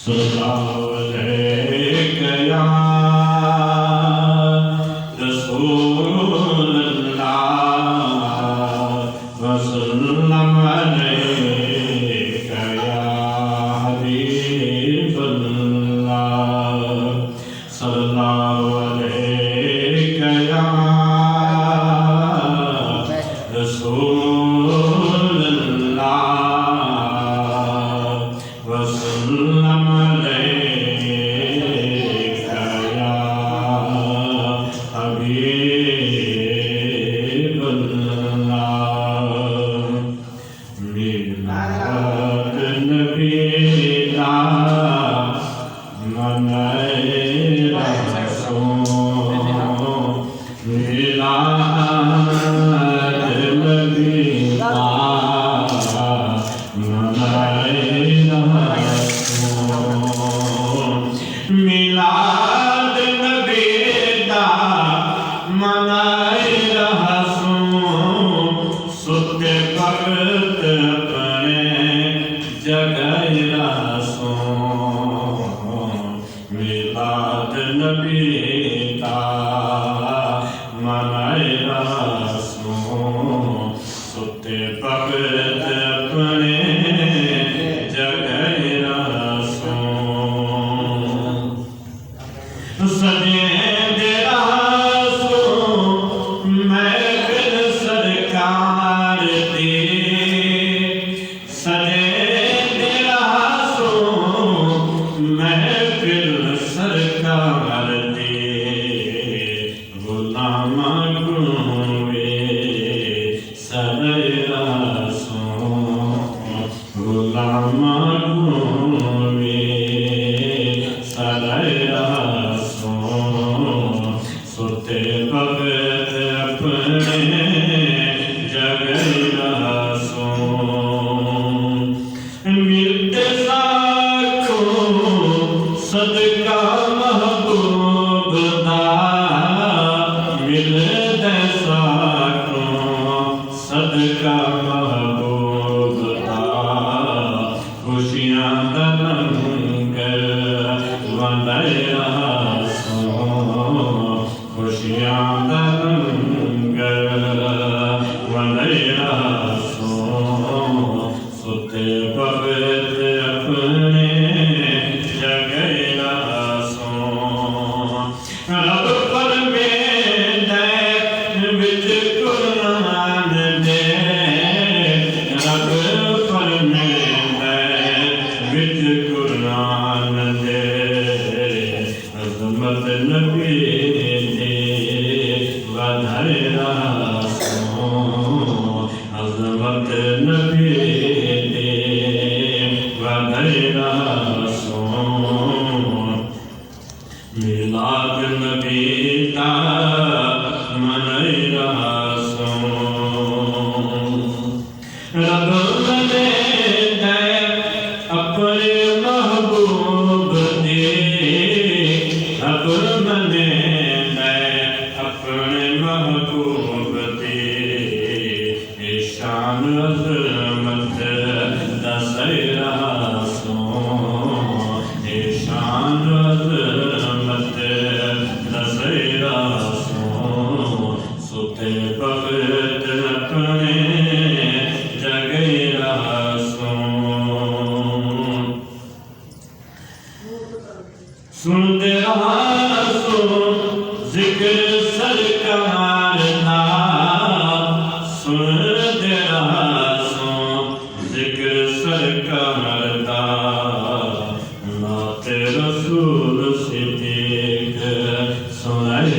सल्लल्लाहु अलैहि या रसूलल्लाह वसल्लम अलैका या हबीबल्लाह सल्लल्लाहु अलैका या रसूलल्लाह वसल्लम अलैका या हबीबल्लाह मिलाद नबी दा मनाए रसूल मिलाद नबी दा मनाए रसूल मिलाद नबी दा मनाए रसूल सुते भगत अपने जगाए रसूल मिलाद नबी दा मनाए रसूल सुते भगत अपने जगाए रसूल सजे दे रसूल महफिल सरकार दी सजे दे रसूल महफिल सरकार दी गुलाम गुवे सरे रसूल गुलाम गुवे सरे रसूल सुते भगत अपने जगाए रसूल मिलते साखो सदका महबूब दा मिलते साखो सदका महबूब दा खुशियां दा लंगर वंडाए रसूल खुशियां दा लंगर वंडाए रसूल सुते भगत अपने जगाए रसूल रब फरमांदा विच कुरान दे रब फरमांदा विच कुरान दे अज़मत नबी दे वधाए रसूल अज़मत नबी दे वधाए रसूल मिलाद नबी दा मनाए रसूल रब मनांदा अपने महबूब दे रब मनांदा अपने महबूब दे शान अज़मत दसे रसूल शान अज़मत दसे रसूल सुते भगत अपने जगाए रसूल सुनते रसूल जिक्र सरकार दा सुनते रसूल जिक्र सरकार दा नाते रसूल सिद्दीक सुनाए